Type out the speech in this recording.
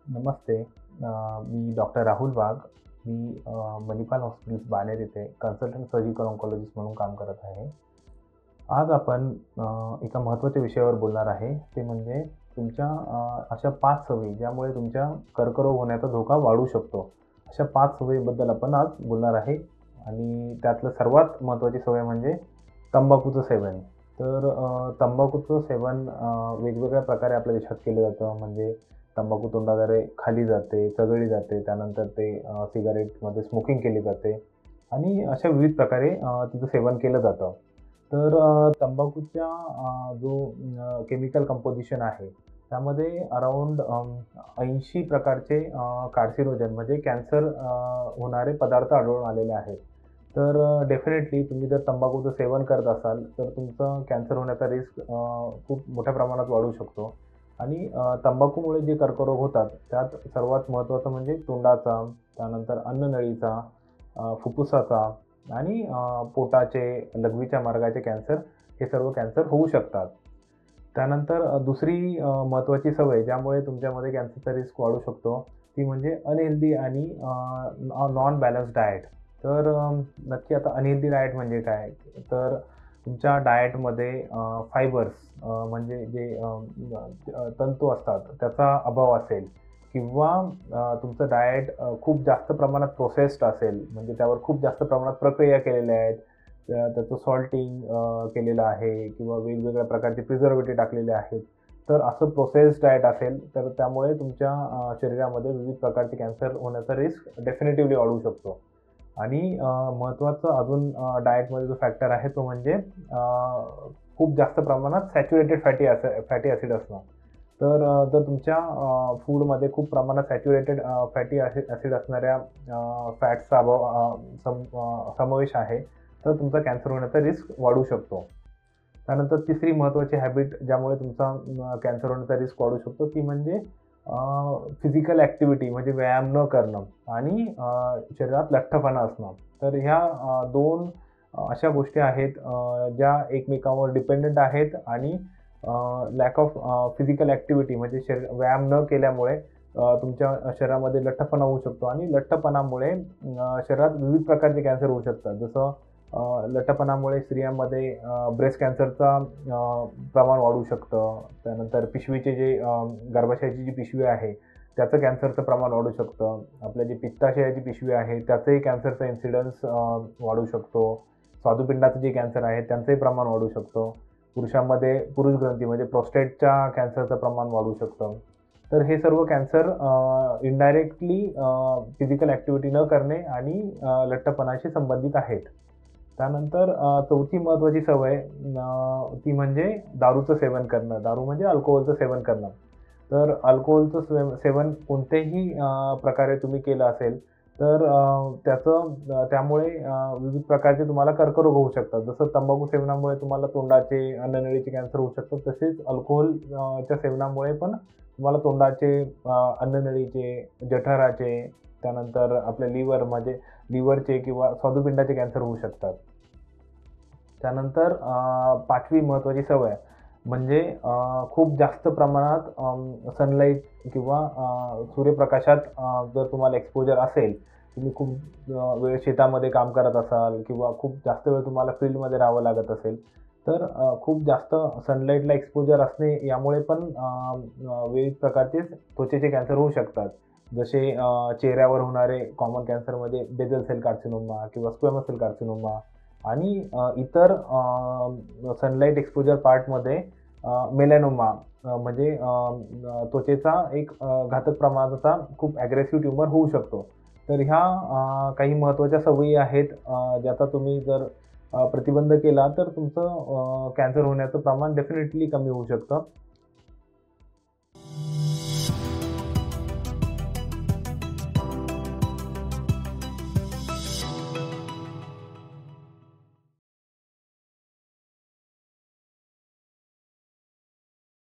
नमस्ते. मी doctor Rahul वाघ. मी Manipal hospitals Baner येथे consultant surgical oncologist म्हणून काम करत आहे. आज आपण एका महत्त्वाच्या विषयावर बोलणार आहे. ते म्हणजे तुमच्या अशा 5 सवयी ज्यामुळे तुमच्या कर्करोग होण्याचा धोका वाढू शकतो. अशा 5 सवयीबद्दल आपण आज बोलणार आहे आणि त्यातलं सर्वात महत्त्वाची सवय म्हणजे तंबाखूचं सेवन. तर तंबाखूचं सेवन वेगवेगळ्या प्रकारे आपल्या देशात केलं जातं. म्हणजे तंबाखू तोंडाद्वारे खाल्ली जाते, चघळली जाते. त्यानंतर ते सिगारेटमध्ये स्मोकिंग केली जाते आणि अशा विविध प्रकारे तिचं सेवन केलं जातं. तर तंबाखूच्या जो केमिकल कंपोझिशन आहे, त्यामध्ये अराउंड 80 प्रकारचे कार्सिनोजन म्हणजे कॅन्सर होणारे पदार्थ आढळून आलेले आहेत. तर डेफिनेटली तुम्ही जर तंबाखूचं सेवन करत असाल, तर तुमचं कॅन्सर होण्याचा रिस्क खूप मोठ्या प्रमाणात वाढू शकतो. आणि तंबाखूमुळे जे कर्करोग होतात, त्यात सर्वात महत्त्वाचं म्हणजे तोंडाचा, त्यानंतर अन्ननळीचा, फुफ्फुसाचा आणि पोटाचे, लघवीच्या मार्गाचे कॅन्सर, हे सर्व कॅन्सर होऊ शकतात. त्यानंतर दुसरी महत्त्वाची सवय ज्यामुळे तुमच्यामध्ये कॅन्सरचा रिस्क वाढू शकतो, ती म्हणजे अनहेल्दी आणि नॉन बॅलन्स डाएट. तर नक्की आता अनहेल्दी डाएट म्हणजे काय? तर तुमच्या डाएटमध्ये फायबर्स म्हणजे जे तंतू असतात, त्याचा अभाव असेल किंवा तुमचं डाएट खूप जास्त प्रमाणात प्रोसेस्ड असेल, म्हणजे त्यावर खूप जास्त प्रमाणात प्रक्रिया केलेल्या आहेत. त्याचं सॉल्टिंग केलेलं आहे किंवा वेगवेगळ्या प्रकारचे प्रिझर्व्हेटिव्ह टाकलेले आहेत. तर असं प्रोसेस्ड डाएट असेल, तर त्यामुळे तुमच्या शरीरामध्ये विविध प्रकारचे कॅन्सर होण्याचा रिस्क डेफिनेटिव्हली वाढू शकतो. आणि महत्त्वाचं अजून डाएटमध्ये जो फॅक्टर आहे तो म्हणजे खूप जास्त प्रमाणात सॅच्युरेटेड फॅटी ॲसिड असणं. तर जर तुमच्या फूडमध्ये खूप प्रमाणात सॅच्युरेटेड फॅटी ॲसिड असणाऱ्या फॅट्सचा समावेश आहे, तर तुमचा कॅन्सर होण्याचा रिस्क वाढू शकतो. त्यानंतर तिसरी महत्त्वाची हॅबिट ज्यामुळे तुमचा कॅन्सर होण्याचा रिस्क वाढू शकतो, ती म्हणजे फिजिकल ॲक्टिव्हिटी म्हणजे व्यायाम न करणं आणि शरीरात लठ्ठपणा असणं. तर ह्या 2 अशा गोष्टी आहेत ज्या एकमेकांवर डिपेंडंट आहेत आणि लॅक ऑफ फिजिकल ॲक्टिव्हिटी म्हणजे व्यायाम न केल्यामुळे तुमच्या शरीरामध्ये लठ्ठपणा होऊ शकतो आणि लठ्ठपणामुळे शरीरात विविध प्रकारचे कॅन्सर होऊ शकतात. जसं लठ्ठपणामुळे स्त्रियांमध्ये ब्रेस्ट कॅन्सरचा प्रमाण वाढू शकतं. त्यानंतर पिशवीचे जे गर्भाशयाची जी पिशवी आहे, त्याचं कॅन्सरचं प्रमाण वाढू शकतं. आपल्या जी पित्ताशयाची पिशवी आहे, त्याचंही कॅन्सरचा इन्सिडन्स वाढू शकतो. स्वादुपिंडाचं जे कॅन्सर आहे, त्यांचंही प्रमाण वाढू शकतं. पुरुषांमध्ये पुरुष ग्रंथी म्हणजे प्रोस्टेटच्या कॅन्सरचं प्रमाण वाढू शकतं. तर हे सर्व कॅन्सर इनडायरेक्टली फिजिकल ॲक्टिव्हिटी न करणे आणि लठ्ठपणाशी संबंधित आहेत. त्यानंतर चौथी महत्त्वाची सवय ती म्हणजे दारूचं सेवन करणं. दारू म्हणजे अल्कोहोलचं सेवन करणं. तर अल्कोहोलचं सेवन कोणत्याही प्रकारे तुम्ही केलं असेल, तर त्यामुळे विविध प्रकारचे तुम्हाला कर्करोग होऊ शकतात. जसं तंबाखू सेवनामुळे तुम्हाला तोंडाचे, अन्ननळीचे कॅन्सर होऊ शकतात, तसेच अल्कोहोल च्या सेवनामुळे पण तुम्हाला तोंडाचे, अन्ननळीचे, जठराचे, त्यानंतर आपल्या लिव्हरचे किंवा स्वादुपिंडाचे कॅन्सर होऊ शकतात. त्यानंतर 5वी महत्त्वाची सवय म्हणजे खूप जास्त प्रमाणात सनलाईट किंवा सूर्यप्रकाशात जर तुम्हाला एक्सपोजर असेल, तुम्ही खूप वेळ शेतामध्ये काम करत असाल किंवा खूप जास्त वेळ तुम्हाला फील्डमध्ये राहावं लागत असेल, तर खूप जास्त सनलाईटला एक्सपोजर असणे यामुळे पण विविध प्रकारचे त्वचेचे कॅन्सर होऊ शकतात. जसे चेहऱ्यावर होणारे कॉमन कॅन्सरमध्ये बेसल सेल कार्सिनोमा किंवा स्क्वेमस सेल कार्सिनोमा आणि इतर सनलाईट एक्सपोजर पार्टमध्ये मेलॅनोमा म्हणजे त्वचेचा एक घातक प्रमाणाचा खूप ॲग्रेसिव्ह ट्यूमर होऊ शकतो. तर ह्या काही महत्त्वाच्या सवयी आहेत ज्याचा तुम्ही जर प्रतिबंध केला तर तुमचं कॅन्सर होण्याचं प्रमाण डेफिनेटली कमी होऊ शकतं.